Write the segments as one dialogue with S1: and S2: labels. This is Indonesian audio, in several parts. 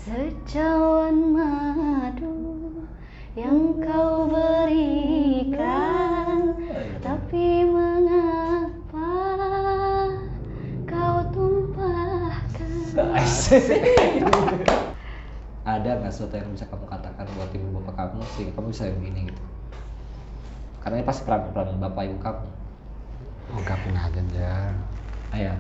S1: Secawan madu yang kau berikan, tapi mengapa kau tumpahkan?
S2: Ada nggak sesuatu yang bisa kamu katakan buat ibu bapak kamu sehingga kamu bisa begini gitu? Karena ini pasti peran bapak ibu kamu.
S3: Ungkapin aja Jar.
S2: Ayah.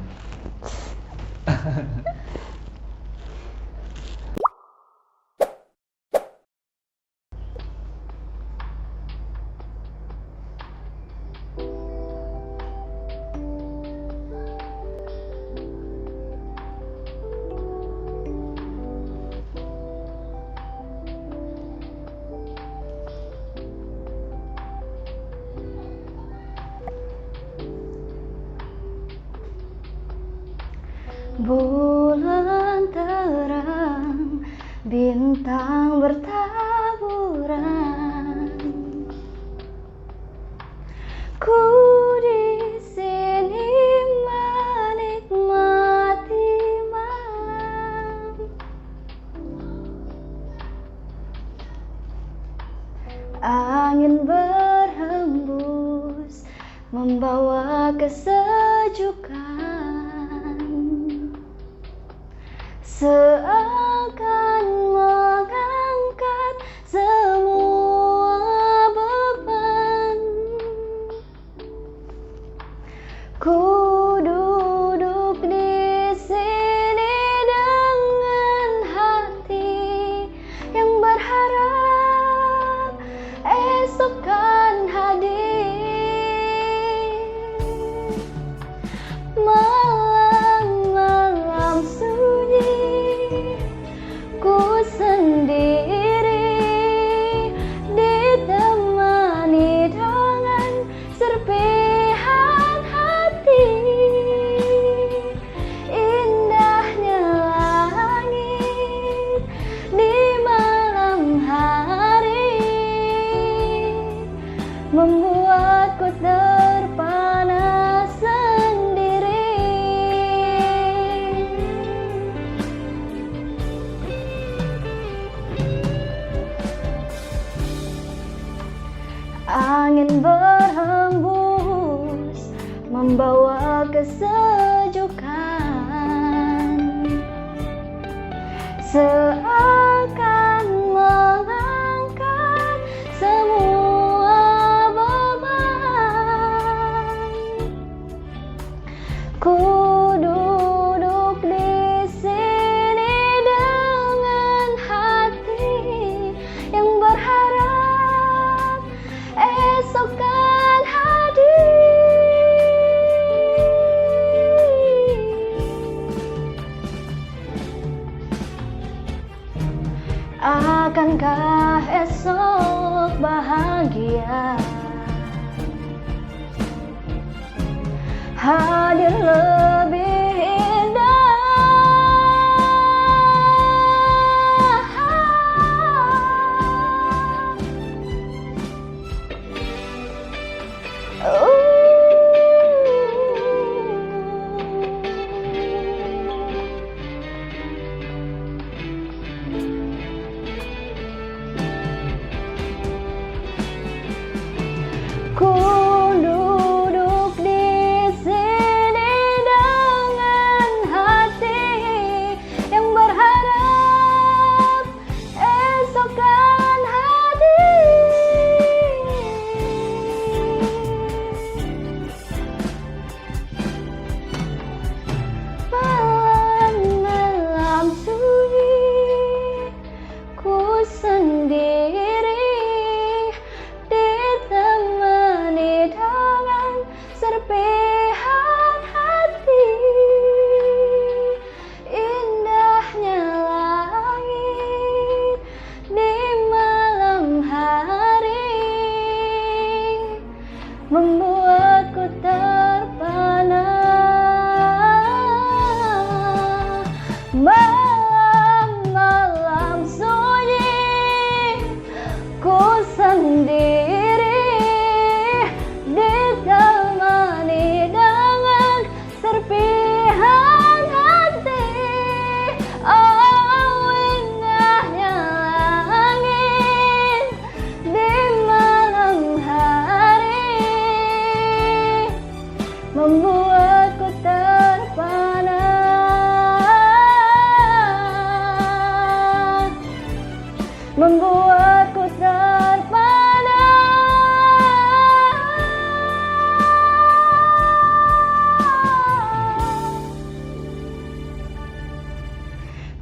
S1: Bulan terang, bintang bertaburan. Ku di sini menikmati malam. Angin berhembus membawa kesejukan. Seakan mengangkat semua beban. Ku duduk di sini dengan hati yang berharap esok kan hadir. Malam-malam sunyi, ku sendiri ditemani dengan serpihan hati. Indahnya langit di malam hari membuatku terpana sendiri. Angin berhembus membawa kesejukan. Seakan mengangkat semua beban. Ku duduk di sini dengan hati yang berharap esok kan hadir. Akankah esok bahagia hadir lebih indah? Ku duduk di sini dengan hati yang berharap esok kan hadir. Malam-malam sunyi, ku sendiri ditemani membuatku terpana.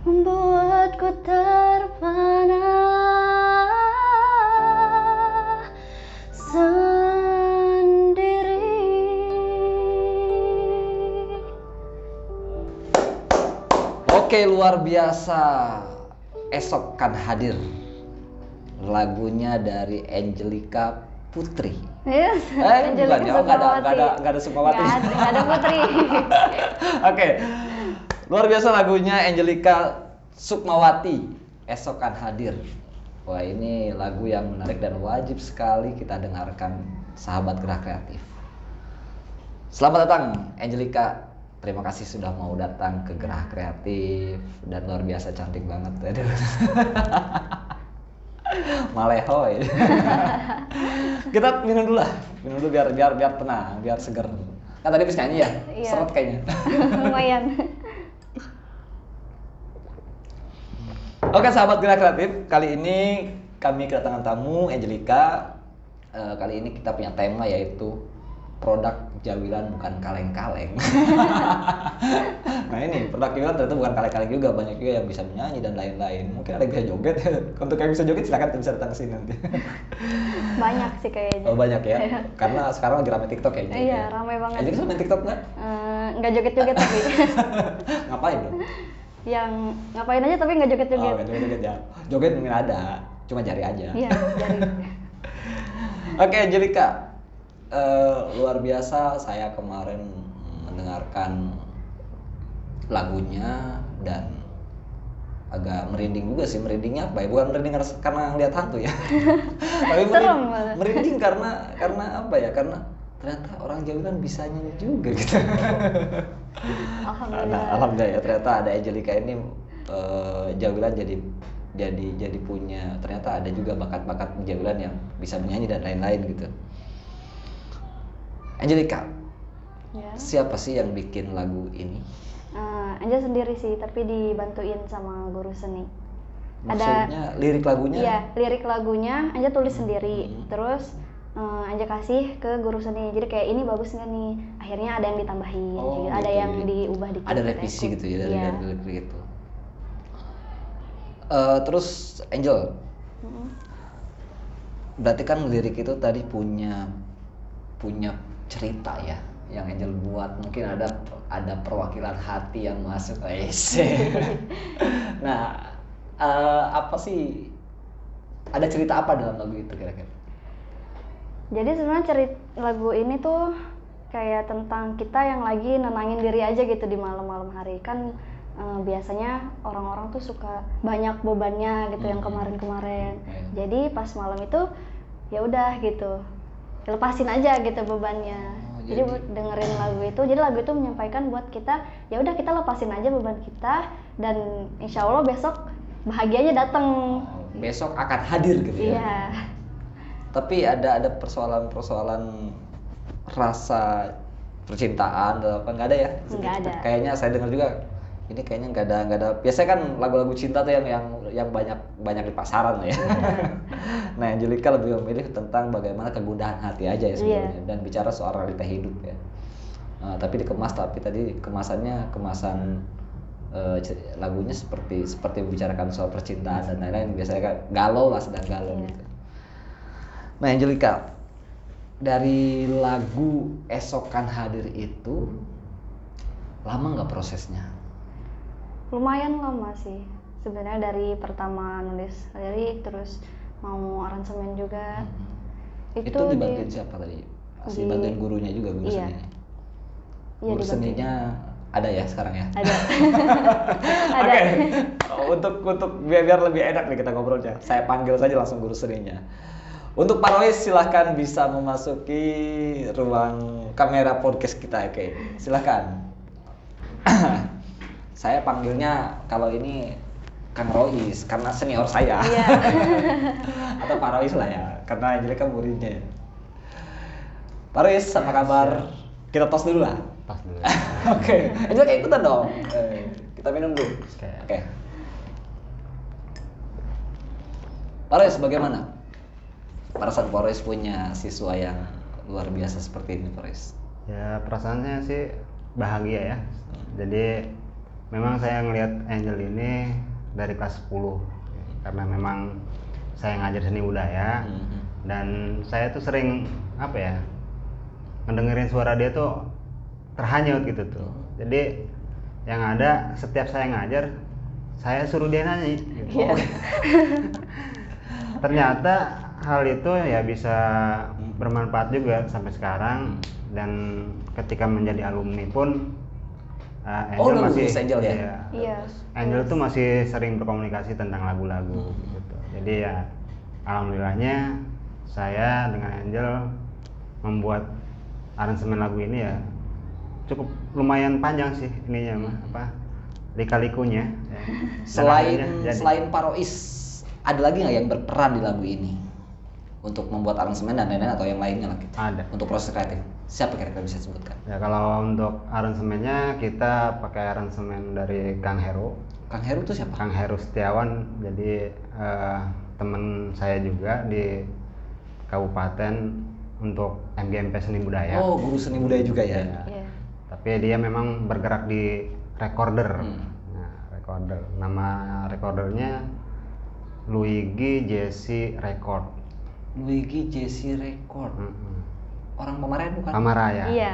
S1: Membuatku terpana sendiri.
S2: Oke, luar biasa. Esok kan hadir. Lagunya dari Angelica Putri.
S1: Yes,
S2: Bukan ya, nggak ada Sukmawati.
S1: Nggak ada Putri.
S2: Oke, luar biasa lagunya Angelica Sukmawati. Esok kan hadir. Wah, ini lagu yang menarik dan wajib sekali kita dengarkan, sahabat Gerak Kreatif. Selamat datang Angelica. Terima kasih sudah mau datang ke Gerah Kreatif dan luar biasa cantik banget. Aduh. Malehoy. Kita minum dulu lah. Minum dulu biar tenang, biar seger. Kan tadi habis nyanyi ya?
S1: Iya.
S2: Seret kayaknya.
S1: Lumayan.
S2: Oke, sahabat Gerak Kreatif, kali ini kami kedatangan tamu Angelica. Kali ini kita punya tema yaitu produk Jawilan bukan kaleng-kaleng. Nah, ini produk Jawilan ternyata bukan kaleng-kaleng juga, banyak juga yang bisa menyanyi dan lain-lain. Mungkin ada yang bisa joget. Untuk yang bisa joget silakan bisa datang ke sini nanti.
S1: Banyak sih kayaknya.
S2: Oh, banyak ya. Karena sekarang lagi ramai TikTok kayaknya.
S1: Iya, ramai banget.
S2: Angelica main TikTok nggak?
S1: Nggak joget-joget tapi.
S2: Ngapain dong?
S1: Yang ngapain aja tapi nggak joget-joget.
S2: Oh, nggak joget ya. Joget mungkin ada, cuma jari aja.
S1: Iya, jari.
S2: Oke, Angelica. Luar biasa, saya kemarin mendengarkan lagunya dan agak merinding juga sih. Merindingnya apa ya? Bukan merinding karena lihat hantu ya. Tapi
S1: Serem malah.
S2: merinding karena apa ya? Karena ternyata orang Jawilan bisa nyanyi juga gitu.
S1: Alhamdulillah.
S2: Nah, alhamdulillah ya, ternyata ada Angelica ini Jawilan jadi punya, ternyata ada juga bakat-bakat Jawilan yang bisa menyanyi dan lain-lain gitu. Angelica,
S1: Ya.
S2: siapa sih yang bikin lagu ini?
S1: Anja sendiri sih, tapi dibantuin sama guru seni.
S2: Maksudnya lirik lagunya?
S1: Iya, lirik lagunya Anja tulis sendiri.
S2: Hmm.
S1: Terus Anja kasih ke guru seni. Jadi kayak ini bagus nggak nih? Akhirnya ada yang ditambahin,
S2: Oh,
S1: gitu. Ada
S2: gitu.
S1: yang diubah dikit.
S2: Ada
S1: kayak
S2: revisi
S1: aku.
S2: gitu ya dari
S1: Iya.
S2: lirik itu. Terus Angel,
S1: Mm-mm.
S2: berarti kan lirik itu tadi punya cerita ya yang Angel buat. Mungkin ada perwakilan hati yang masuk. Nah, apa sih, ada cerita apa dalam lagu itu kira-kira?
S1: Jadi sebenarnya lagu ini tuh kayak tentang kita yang lagi nenangin diri aja gitu di malam-malam hari. Kan biasanya orang-orang tuh suka banyak bebannya gitu yang kemarin-kemarin. Jadi pas malam itu ya udah gitu, lepasin aja gitu bebannya. Jadi dengerin lagu itu, jadi lagu itu menyampaikan buat kita ya udah kita lepasin aja beban kita dan insya Allah besok bahagianya datang.
S2: Besok akan hadir gitu ya.
S1: Iya.
S2: Tapi ada persoalan rasa percintaan atau apa, nggak ada ya?
S1: Nggak ada.
S2: Kayaknya saya dengar juga ini kayaknya nggak ada. Biasanya kan lagu-lagu cinta tuh yang banyak di pasaran lah ya. Nah, Angelica lebih memilih tentang bagaimana kegundahan hati aja ya sebenarnya, dan bicara soal realita hidup ya. Tapi dikemas, tapi tadi kemasan lagunya seperti membicarakan soal percintaan dan lain-lain. Biasanya kan galau lah, sedang galau gitu. Nah, Angelica, dari lagu Esok Kan Hadir itu lama nggak prosesnya?
S1: Lumayan lama sih sebenarnya, dari pertama nulis lirik terus mau aransemen juga.
S2: Itu dibantuin siapa tadi? Masih bantuin gurunya juga, guru
S1: Iya.
S2: seninya?
S1: Iya,
S2: Guru
S1: dibantuin.
S2: seninya ada ya sekarang ya?
S1: Ada. Ada.
S2: Oke, untuk biar lebih enak nih kita ngobrolnya, saya panggil saja langsung guru seninya. Untuk Pak Rois, silahkan bisa memasuki ruang kamera podcast kita. Oke, silahkan. Saya panggilnya kalau ini Kang Rois karena senior saya.
S1: Iya.
S2: Atau Pak Rois lah ya, karena Angelica muridnya. Pak Rois, apa kabar? Kita tos dulu lah.
S3: Pas dulu.
S2: Oke, Angelica ikutan dong. Kita minum dulu.
S3: Oke.
S2: Oke. Paris bagaimana? Perasaan Paris punya siswa yang luar biasa seperti ini, Paris.
S3: Ya perasaannya sih bahagia ya. Jadi memang saya ngelihat Angel ini dari kelas 10 karena memang saya ngajar seni budaya dan saya tuh sering apa ya ngedengerin suara dia tuh terhanyut gitu tuh. Jadi yang ada setiap saya ngajar saya suruh dia nyanyi gitu. Ternyata hal itu ya bisa bermanfaat juga sampai sekarang dan ketika menjadi alumni pun Angel
S2: udah
S3: masih
S2: lulus Angel ya?
S1: Iya.
S3: Angel tuh masih sering berkomunikasi tentang lagu-lagu gitu. Jadi ya alhamdulillahnya saya dengan Angel membuat aransemen lagu ini ya cukup lumayan panjang sih ininya mah apa lika-likunya ya. Dan
S2: Selain
S3: akhirnya jadi.
S2: selain Parois, ada lagi nggak yang berperan di lagu ini untuk membuat aransemen dan lain-lain atau yang lainnya lah gitu?
S3: Ada.
S2: Untuk proses kreatif, siapa kira-kira bisa sebutkan?
S3: Ya kalau untuk aransemennya kita pakai aransemen dari Kang Heru.
S2: Kang Heru itu siapa?
S3: Kang Heru Setiawan, jadi teman saya juga di kabupaten untuk MGMP Seni Budaya.
S2: Oh, guru seni budaya juga ya.
S1: Iya.
S3: Tapi dia memang bergerak di recorder. Nah, recorder. Nama recordernya Luigi Jesse Record.
S2: Luigi Jesse Record. Orang Pamaren bukan?
S3: Pamaraya.
S1: Iya.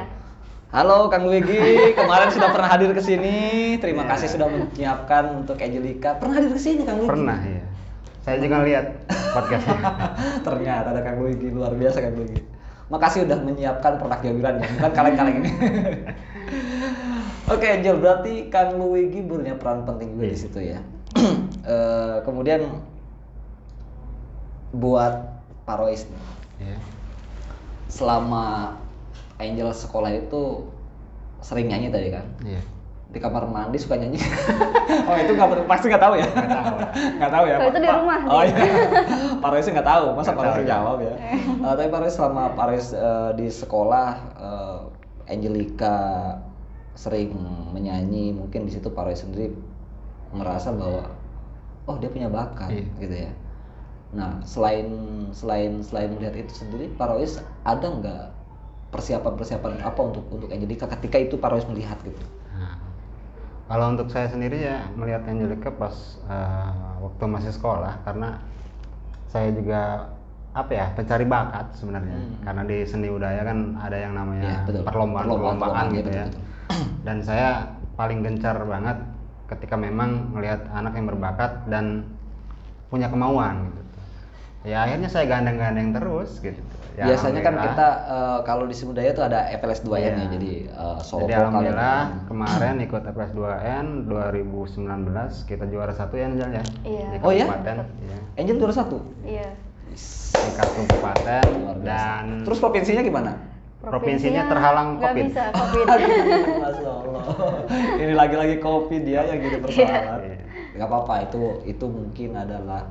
S2: Halo Kang Luigi, kemarin sudah pernah hadir ke sini. Terima kasih sudah menyiapkan untuk Angelica. Pernah hadir ke sini Kang Luigi?
S3: Pernah ya. Saya juga lihat podcastnya.
S2: Ternyata ada Kang Luigi, luar biasa Kang Luigi. Makasih udah menyiapkan produk jawiran ya, bukan kaleng-kaleng ini. Oke Angel, berarti Kang Luigi punya peran penting juga di situ ya. Kemudian buat Parois nih,
S3: Iya.
S2: selama Angel sekolah itu sering nyanyi tadi kan?
S3: Iya.
S2: Di kamar mandi suka nyanyi. Oh itu nggak pasti nggak tahu ya?
S3: Nggak tahu.
S2: Nggak tahu ya?
S1: Kalau itu di rumah
S2: Oh
S1: sih.
S2: iya. Parois nggak tahu, masa
S3: Nggak
S2: Parois
S3: tahu,
S2: jawab ya? Tapi Parois selama Parois di sekolah, Angelica sering menyanyi, mungkin di situ Parois sendiri merasa bahwa oh dia punya bakat,
S3: Iya.
S2: gitu ya. Nah selain melihat itu sendiri, Parois ada nggak persiapan apa untuk Angelica ketika itu Parois melihat gitu?
S3: Nah, kalau untuk saya sendiri ya melihat Angelica pas waktu masih sekolah karena saya juga apa ya pencari bakat sebenarnya karena di seni budaya kan ada yang namanya
S2: Iya, betul.
S3: perlombaan gitu
S2: betul,
S3: ya.
S2: betul.
S3: Dan saya paling gencar banget ketika memang melihat anak yang berbakat dan punya kemauan gitu. Ya akhirnya saya gandeng-gandeng terus gitu. Ya,
S2: Biasanya kan
S3: alhamdulillah.
S2: kita kalau di seni budaya tuh ada FLS 2N ya,
S3: Iya.
S2: jadi solo
S3: Jadi
S2: vokal
S3: alhamdulillah
S2: gitu.
S3: kemarin ikut FLS 2N 2019 kita juara 1 ya Angel ya.
S1: Iya.
S3: Di
S2: Oh ya?
S3: kabupaten, iya.
S2: Angel juara 1.
S1: Iya.
S3: Tingkat kabupaten
S2: Luar biasa.
S3: dan
S2: Terus provinsinya gimana?
S3: Provinsinya terhalang
S1: nggak
S3: COVID.
S1: bisa COVID.
S2: Masya Allah. Ini lagi-lagi COVID dia yang gitu persoalan.
S3: Iya.
S2: Gak apa-apa, itu mungkin adalah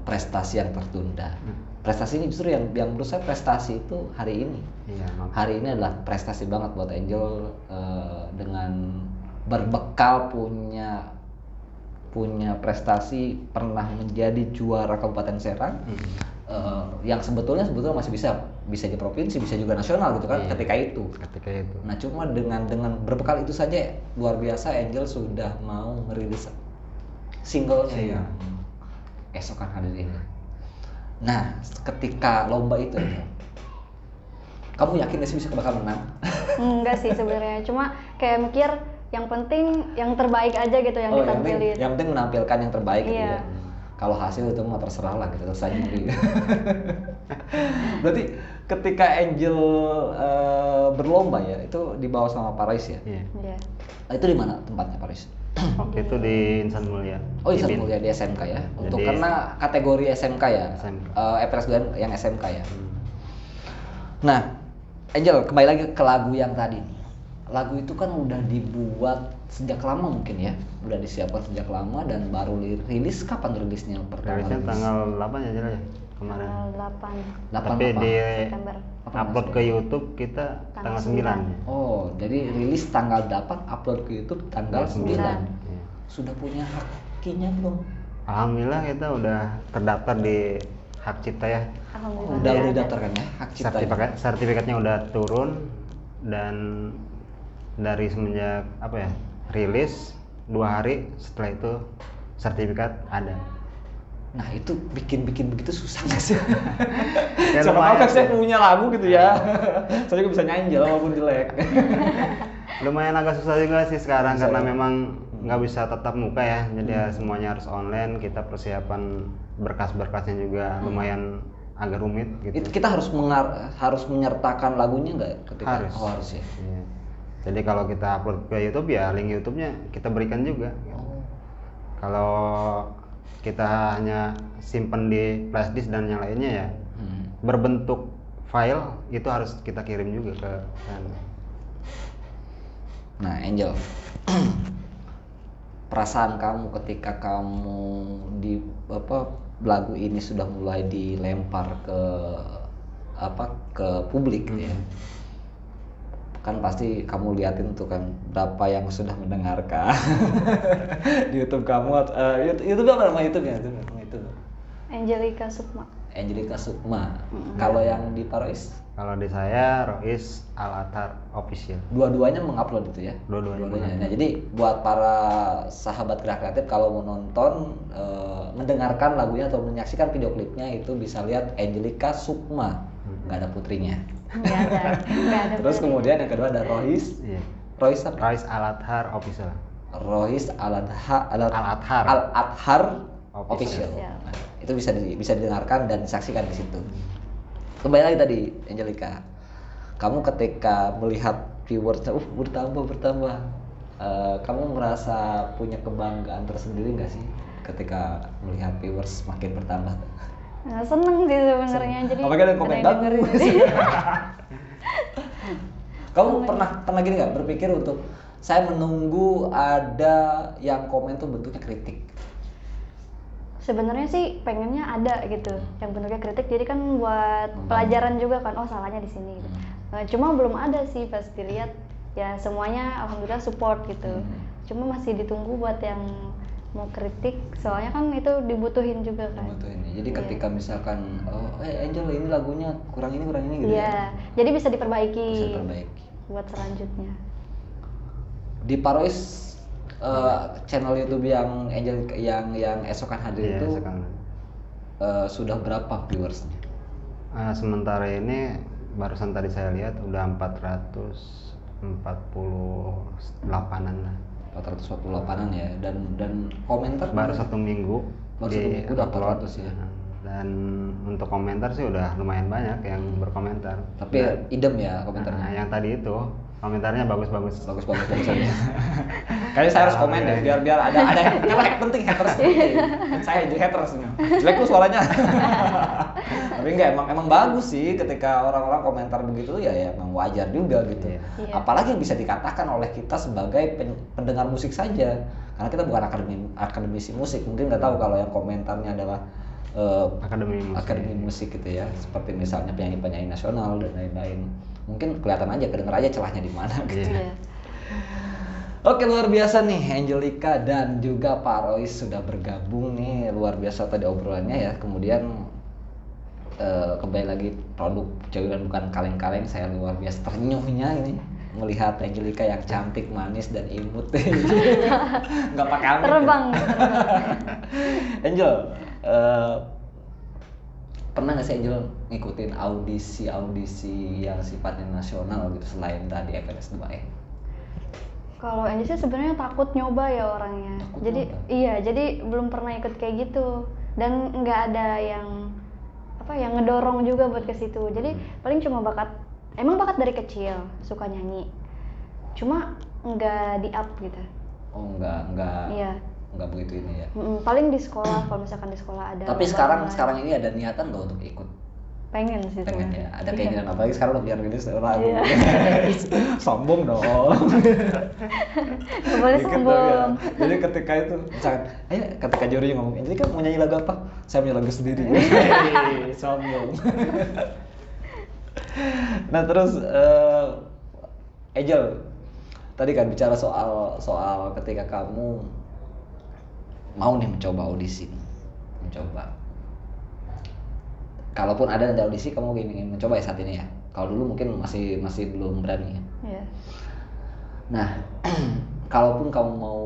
S2: prestasi yang tertunda. Prestasi ini justru yang menurut saya prestasi itu hari ini.
S3: Iya,
S2: Hari ini adalah prestasi banget buat Angel dengan berbekal punya prestasi pernah menjadi juara Kabupaten Serang. Yang sebetulnya masih bisa di provinsi, bisa juga nasional gitu kan.
S3: Iya.
S2: ketika itu. Nah cuma dengan berbekal itu saja luar biasa Angel sudah mau merilis singlenya
S3: Iya.
S2: yang esokan hadir ini. Nah ketika lomba itu Angel, kamu yakin gak sih bisa bakal menang?
S1: Enggak sih sebenarnya, cuma kayak mikir yang penting yang terbaik aja gitu yang ditampilin.
S2: yang penting menampilkan yang terbaik gitu
S1: Iya.
S2: ya. Kalau hasil itu mah terserah lah gitu, terserah nyari. Berarti ketika Angel berlomba ya, itu dibawa sama Paris ya?
S3: Iya.
S1: Iya.
S2: Itu di mana tempatnya Paris?
S3: Waktu itu di Insan Mulia.
S2: Oh Insan
S3: Ibin.
S2: Mulia di SMK ya? Untuk
S3: Jadi-
S2: karena kategori SMK ya?
S3: SMK.
S2: FLS 2 yang SMK ya? Nah, Angel kembali lagi ke lagu yang tadi nih. Lagu itu kan udah dibuat sejak lama mungkin ya? Udah disiapkan sejak lama dan baru rilis, kapan rilisnya pertama?
S3: Rilisnya
S2: rilis?
S3: tanggal 8 ya Jel ya kemarin.
S1: Tanggal 8
S3: Tapi
S2: apa?
S3: di
S1: September.
S3: upload ke YouTube kita
S1: Tanggal
S3: tanggal 9 ya.
S2: Oh, jadi rilis tanggal 8, upload ke YouTube tanggal 9.
S3: Iya.
S2: Sudah punya hakinya belum?
S3: Alhamdulillah kita udah terdaftar di Hak Cipta ya.
S1: Alhamdulillah.
S2: Udah
S1: ada.
S2: didaftarkan ya hak cipta.
S3: Sertifikatnya udah turun dan dari semenjak rilis 2 hari setelah itu sertifikat ada.
S2: Nah itu bikin begitu susah nggak sih?
S3: Ya,
S2: Siapa tahu
S3: lumayan
S2: kan saya
S3: sih.
S2: punya lagu gitu ya. Saya juga bisa nyanyi walaupun jelek.
S3: Lumayan agak susah juga sih sekarang
S2: Susah
S3: karena
S2: ya?
S3: memang nggak bisa tatap muka ya, jadi ya semuanya harus online. Kita persiapan berkas-berkasnya juga lumayan agak rumit gitu.
S2: Itu kita harus menyertakan lagunya nggak ketika?
S3: Harus.
S2: Oh, harus ya.
S3: Iya. Jadi kalau kita upload ke YouTube ya link YouTube-nya kita berikan juga. Gitu. Kalau kita hanya simpen di flash disk dan yang lainnya ya berbentuk file itu harus kita kirim juga ke sana.
S2: Nah Angel, perasaan kamu ketika kamu di lagu ini sudah mulai dilempar ke publik ya, kan pasti kamu liatin tuh kan berapa yang sudah mendengarkan di YouTube kamu. YouTube apa nama YouTube-nya? YouTube
S1: Angelica Sukma.
S2: Angelica Sukma. Kalau yang di Parois?
S3: Kalau di saya Rois Al-Athar Official.
S2: Dua-duanya mengupload itu ya?
S3: Dua-duanya.
S2: Nah, jadi buat para sahabat gerak kreatif kalau mau nonton, mendengarkan lagunya atau menyaksikan video klipnya itu bisa lihat Angelica Sukma, nggak ada putrinya.
S1: Nggak ada.
S2: Terus kemudian yang kedua ada Rois.
S3: Iya.
S2: Rois apa?
S3: Rois Al-Athar Official.
S2: Rois Al-Athar Official.
S1: Official.
S2: Nah, itu bisa didengarkan dan disaksikan di situ. Kembali lagi tadi Angelica, kamu ketika melihat viewersnya bertambah, kamu merasa punya kebanggaan tersendiri nggak sih ketika melihat viewers makin bertambah?
S1: Nah, seneng sih sebenarnya. Jadi
S2: apalagi ada yang komen
S1: yang dengerin.
S2: bagus. Kamu pernah gini nggak berpikir untuk saya menunggu ada yang komen tuh bentuknya kritik?
S1: Sebenarnya sih pengennya ada gitu yang bentuknya kritik, jadi kan buat pelajaran juga kan, oh salahnya di sini gitu. Cuma belum ada sih, pas dilihat ya semuanya alhamdulillah support gitu. Cuma masih ditunggu buat yang mau kritik, soalnya kan itu dibutuhin juga kan.
S2: Jadi ketika misalkan Angel ini lagunya kurang ini gitu ya.
S1: Jadi bisa diperbaiki.
S2: Bisa diperbaiki.
S1: Buat selanjutnya.
S2: Di Parois channel YouTube yang Angel yang esokan hadir itu sudah berapa viewersnya?
S3: Sementara ini barusan tadi saya lihat udah 448-an lah.
S2: 448-an ya, dan komentar
S3: baru 1 minggu
S2: udah 400 ya.
S3: Dan untuk komentar sih udah lumayan banyak yang berkomentar.
S2: Tapi idem ya komentarnya.
S3: Yang tadi itu komentarnya bagus-bagus.
S2: Bagus-bagusannya. Kayaknya saya harus komen deh biar ada yang penting haters. Saya jadi haters nih. Jelek tuh suaranya. Tapi enggak, emang bagus sih ketika orang-orang komentar begitu ya emang wajar juga gitu.
S3: Iya.
S2: Apalagi yang bisa dikatakan oleh kita sebagai pendengar musik saja. Karena kita bukan akademisi musik. Mungkin nggak tahu kalau yang komentarnya adalah akademi musik gitu ya, seperti misalnya penyanyi-penyanyi nasional dan lain-lain. Mungkin kelihatan aja, kedenger aja celahnya di mana gitu.
S1: Iya.
S2: Oke, luar biasa nih Angelica dan juga Pak Rois sudah bergabung nih, luar biasa tadi obrolannya ya. Kemudian kembali lagi produk Jauh dan Bukan Kaleng-Kaleng, saya luar biasa ternyuhnya ini melihat Angelica yang cantik, manis dan imut. Nggak pakai amit.
S1: Terbang.
S2: Angel, pernah nggak sih Angel ngikutin audisi yang sifatnya nasional gitu selain tadi FNS 2E?
S1: Kalau Angel sih sebenarnya takut nyoba ya orangnya. Jadi belum pernah ikut kayak gitu, dan nggak ada yang ngedorong juga buat ke situ. Jadi paling cuma bakat dari kecil, suka nyanyi. Cuma nggak di-up gitu.
S2: Oh, enggak.
S1: Iya.
S2: Enggak begitu ini ya.
S1: Paling di sekolah, kalau misalkan di sekolah ada.
S2: Tapi sekarang ini ada niatan nggak untuk ikut?
S1: Pengen sih.
S2: Pengen
S1: sebenarnya.
S2: ya. Ada keinginan apalagi sekarang udah biar rilis lagu.
S1: Iya.
S2: Sombong dong.
S1: Nggak boleh
S2: Dikit
S1: sombong.
S2: dong ya. Jadi ketika itu misalkan, ketika juri ngomong, ini kan mau nyanyi lagu apa? Saya punya lagu sendiri. Sombong. Nah terus Angel tadi kan bicara soal ketika kamu mau nih mencoba audisi, mencoba. Kalaupun ada nanti audisi, kamu ingin mencoba ya saat ini ya. Kalau dulu mungkin masih belum berani ya.
S1: Iya.
S2: Nah, kalaupun kamu mau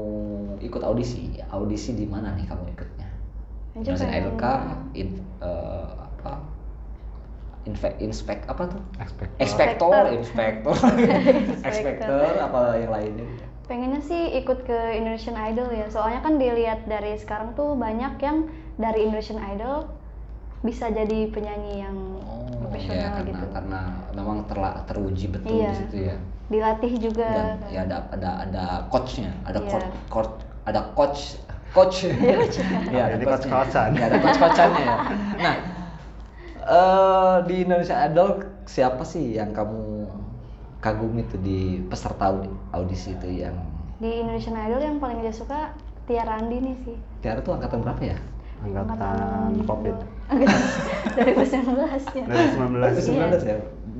S2: ikut audisi di mana nih kamu ikutnya?
S1: Angel
S2: Indonesian
S1: pengen-
S2: Idol kah? Inspek apa tuh?
S3: Ekspektor.
S2: Inspektor, apa yang lainnya?
S1: Pengennya sih ikut ke Indonesian Idol ya, soalnya kan dilihat dari sekarang tuh banyak yang dari Indonesian Idol bisa jadi penyanyi yang profesional
S2: ya,
S1: gitu.
S2: karena memang teruji betul
S1: Iya.
S2: di situ ya.
S1: Dilatih juga.
S2: Dan ya ada coachnya, ada
S1: Iya.
S2: coach. Ya, ada
S3: Jadi
S2: coachnya.
S3: coach-coachan.
S2: Ya, ada coach-coachannya ya. Nah, di Indonesia Idol siapa sih yang kamu kagumi tuh di peserta audisi itu yang
S1: Di Indonesian Idol yang paling dia suka Tiara Andini sih.
S2: Tiara tuh angkatan berapa ya?
S3: Angkatan COVID.
S1: 2019 ya.
S3: Dari 19.
S2: 2019 ya?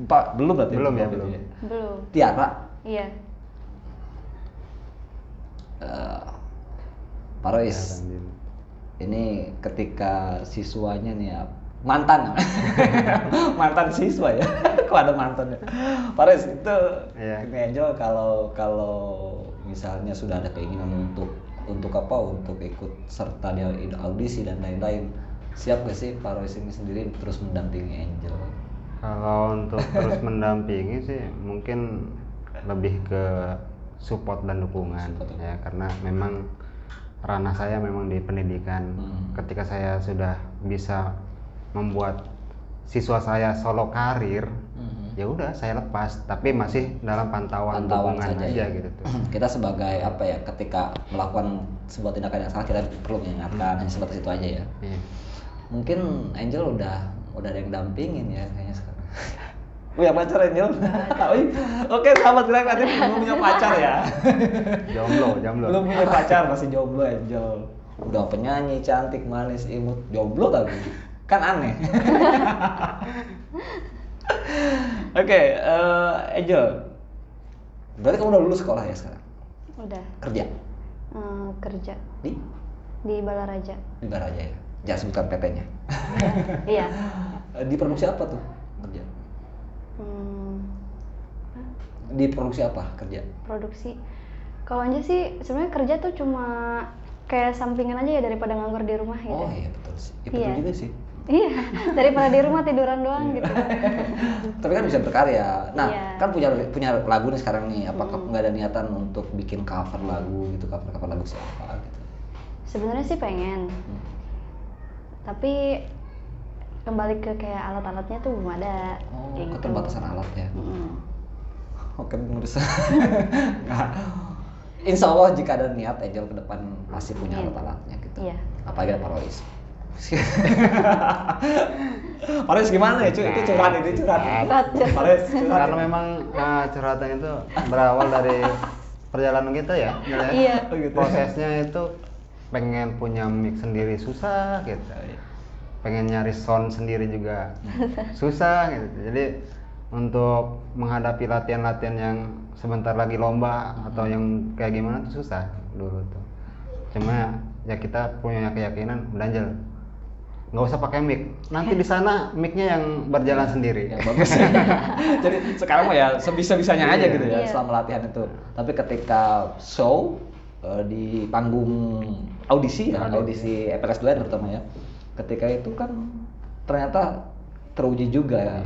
S2: Pak, belum berarti?
S3: Belum ya, belum.
S1: Belum.
S2: Tiara,
S1: Iya.
S2: Pak Rois, ini ketika siswanya nih ya, mantan siswa ya, kok ada mantannya? Pak Rois itu,
S3: Iya.
S2: ini Angel kalau misalnya sudah ada keinginan untuk ikut serta di audisi dan lain-lain, siap gak sih Pak Rois ini sendiri terus mendampingi Angel?
S3: Kalau untuk terus mendampingi sih mungkin lebih ke support dan dukungan ya, karena memang ranah saya memang di pendidikan. Ketika saya sudah bisa membuat siswa saya solo karir, ya udah saya lepas, tapi masih dalam pantauan dukungan
S2: saja
S3: aja
S2: ya.
S3: gitu tuh.
S2: Kita sebagai apa ya, ketika melakukan sebuah tindakan yang salah kita perlu mengingatkan, hanya sebatas itu aja ya.
S3: Iya.
S2: Mungkin Angel udah ada yang dampingin ya kayaknya sekarang. Punya pacar Angel? Oke, sahabat Grab, nanti belum punya pacar ya.
S3: Jomblo.
S2: Belum punya pacar, masih jomblo Angel. Udah penyanyi, cantik, manis, imut, jomblo tapi kan aneh. Oke, Angel. Berarti kamu udah lulus sekolah ya sekarang?
S1: Udah.
S2: Kerja
S1: Kerja
S2: di
S1: di Balaraja.
S2: Baraja ya. Jangan sebutkan PT-nya.
S1: Iya.
S2: Di produksi apa tuh kerja? Di produksi apa kerja?
S1: Produksi. Kalau aja sih sebenarnya kerja tuh cuma kayak sampingan aja ya daripada nganggur di rumah gitu.
S2: Oh iya betul sih. Ya, betul
S1: Iya.
S2: juga sih.
S1: Iya, daripada di rumah tiduran doang gitu.
S2: Tapi kan bisa berkarya. Nah,
S1: Iya.
S2: kan punya lagu nih sekarang nih. Apakah nggak ada niatan untuk bikin cover lagu gitu, cover lagu siapa gitu?
S1: Sebenarnya sih pengen. Tapi kembali ke kayak alat-alatnya tuh belum ada.
S2: Oh,
S1: kayak gitu.
S2: keterbatasan alat ya.
S1: Mm-mm.
S2: Oke, ngurus. Nggak. Insya Allah jika ada niat, Angel ke depan pasti punya
S1: Iya.
S2: alat-alatnya gitu.
S1: Iya.
S2: Apalagi ada Pak Rois. Pak Rois gimana ya? Itu curhat. Pak Rois curhat.
S3: Karena memang curhatan itu berawal dari perjalanan kita ya. Gil, ya.
S1: Iya.
S2: Oh, gitu.
S3: Prosesnya itu pengen punya mic sendiri susah gitu. Pengen nyari sound sendiri juga susah gitu. Jadi untuk menghadapi latihan-latihan yang sebentar lagi lomba atau yang kayak gimana tuh susah dulu tuh. Cuma ya kita punya keyakinan, Angel, nggak usah pakai mic. Nanti di sana micnya yang berjalan sendiri.
S2: Ya bagus. Jadi sekarang mah ya sebisa-bisanya aja gitu ya
S1: Iya.
S2: selama latihan itu. Tapi ketika show di panggung audisi EPLS 2 terutama ya. Ketika itu kan ternyata teruji juga ya,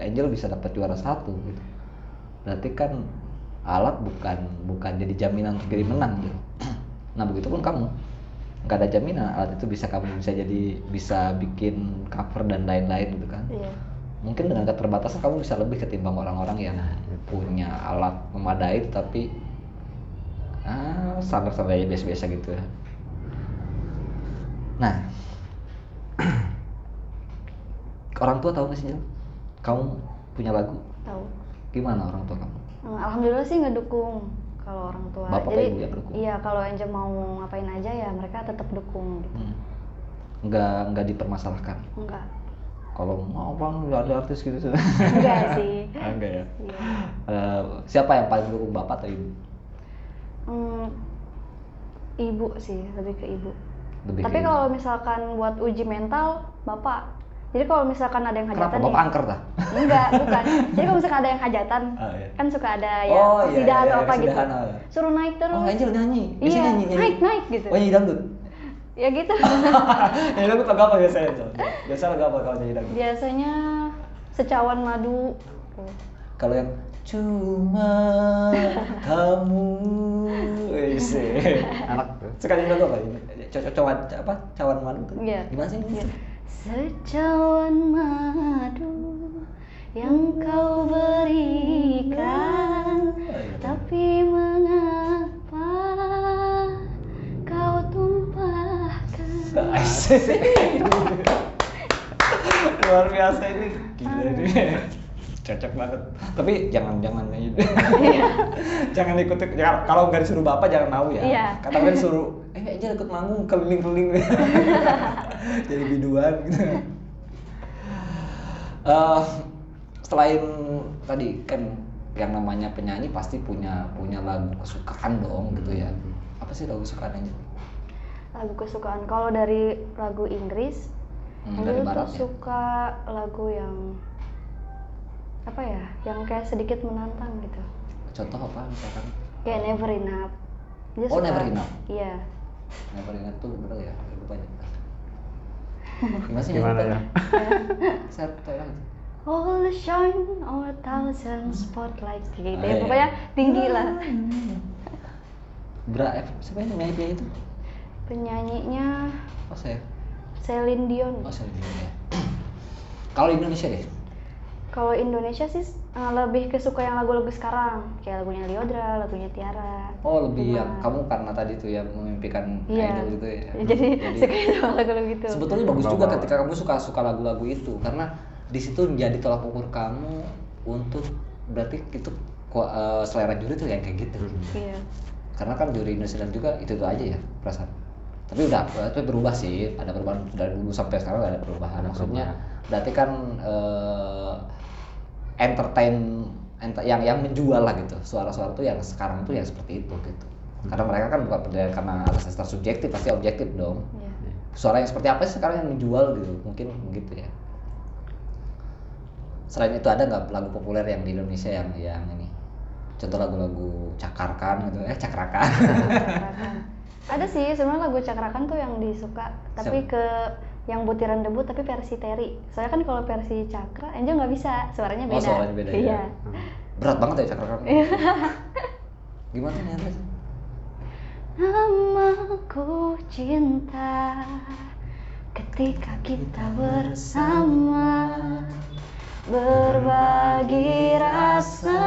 S2: Angel bisa dapat juara 1 gitu. Berarti kan alat bukan jadi jaminan untuk jadi menang gitu. Nah begitupun kamu, nggak ada jaminan alat itu kamu bisa bikin cover dan lain-lain gitu kan.
S1: Iya.
S2: Mungkin dengan keterbatasan kamu bisa lebih ketimbang orang-orang yang punya alat memadai tapi standar-standar aja biasa-biasa gitu ya. Nah, orang tua tahu nggak sih Jel? Kamu punya lagu?
S1: Tahu.
S2: Gimana orang tua kamu?
S1: Alhamdulillah sih ngedukung kalau orang tua.
S2: Bapak
S1: Jadi
S2: apa ibu yang dukung?
S1: iya, kalau Angel mau ngapain aja ya mereka tetap dukung gitu.
S2: Nggak dipermasalahkan.
S1: Enggak.
S2: Kalau mau bang nggak ada artis gitu.
S1: Enggak sih.
S2: Enggak ya.
S1: Iya.
S2: Siapa yang paling dukung, bapak atau ibu?
S1: Ibu sih, lebih ke ibu.
S2: Lebih
S1: Tapi
S2: kayak
S1: kalau misalkan buat uji mental, bapak. Jadi kalau misalkan ada yang
S2: kenapa
S1: hajatan
S2: bapak
S1: nih,
S2: angker dah?
S1: enggak, bukan. Jadi kalau misalkan ada yang hajatan,
S2: Ah, iya.
S1: kan suka ada yang
S2: Oh, iya,
S1: kesidahan
S2: iya,
S1: atau apa gitu.
S2: kesidahan, ah.
S1: Suruh naik terus.
S2: Oh, Angel nyanyi.
S1: Iya,
S2: Biasanya
S1: naik gitu.
S2: Oh, nyanyi dangdut.
S1: Ya gitu.
S2: Nyanyi dangdut lagu apa biasanya, Angel? Biasa lagu apa kalau nyanyi dangdut?
S1: Biasanya secawan madu.
S2: Kalau yang cuma kamu,
S3: Anak tuh.
S2: sekali lagu apa ini? Cawan apa? Cawan madu tuh?
S1: Iya.
S2: Gimana sih ini?
S1: Iya. Secawan madu yang kau berikan, tapi mengapa kau tumpahkan?
S2: Asik. Luar biasa ini. Gila ini. Cocok banget. Tapi jangan nyanyi. Jangan ikutin. Kalau nggak disuruh bapak jangan mau ya.
S1: Iya.
S2: Katakan disuruh, aja ikut manggung keliling-keliling. Jadi biduan gitu. Selain tadi kan yang namanya penyanyi pasti punya lagu kesukaan dong gitu ya. Apa sih lagu kesukaan aja?
S1: Lagu kesukaan kalau dari lagu Inggris,
S2: Dari
S1: Angel
S2: barat
S1: tuh
S2: ya?
S1: suka lagu yang apa ya, yang kayak sedikit menantang gitu.
S2: Contoh apa misalkan?
S1: Kayak Never Enough. Dia
S2: Oh,
S1: suka.
S2: Never Enough.
S1: Iya.
S2: Never Enough tuh bener ya, lagu banyak. Gimana sih?
S3: Gimana
S2: nyanyi?
S3: ya?
S2: Saya tolong.
S1: All the shine on a thousand spotlights gitu.
S2: Ah, iya.
S1: Pokoknya tinggi lah.
S2: Siapa yang nyanyi itu?
S1: Penyanyinya
S2: Oh saya.
S1: Celine Dion.
S2: Oh saya ya. Kalau di Indonesia deh.
S1: Kalau Indonesia sih lebih kesuka yang lagu-lagu sekarang, kayak lagunya Lyodra, lagunya Tiara.
S2: Oh lebih yang
S1: Kumar.
S2: kamu karena tadi tuh yang memimpikan
S1: Iya.
S2: idol gitu ya.
S1: Jadi suka sama lagu-lagu gitu.
S2: Sebetulnya bagus juga
S3: Bawa-bawa.
S2: ketika kamu suka lagu-lagu itu karena di situ menjadi tolak ukur kamu untuk berarti itu selera juri tuh yang kayak gitu.
S1: Iya.
S2: Karena kan juri Indonesia juga itu aja ya perasaan. Tapi udah itu berubah sih, ada perubahan dari dulu sampai sekarang ada perubahan. Maksudnya berarti kan yang menjual lah gitu. Suara-suara tuh yang sekarang tuh yang seperti itu gitu. Karena mereka kan bukan karena atas dasar subjektif, pasti objektif dong.
S1: Iya.
S2: Suara yang seperti apa sih sekarang yang menjual gitu, mungkin begitu ya. Selain itu ada nggak lagu populer yang di Indonesia yang ini? Contoh lagu-lagu cakarkan gitu, cakrakan.
S1: Cakrakan. Ada sih sebenarnya lagu Cakrakan tuh yang disuka, tapi ke yang butiran debu tapi versi Terry. Soalnya kan kalau versi Cakra, Angel nggak bisa, suaranya beda.
S2: Oh, suaranya beda ya.
S1: Iya.
S2: Berat banget ya cakrakan. Gimana nih Andres?
S1: Namaku cinta ketika kita bersama, berbagi rasa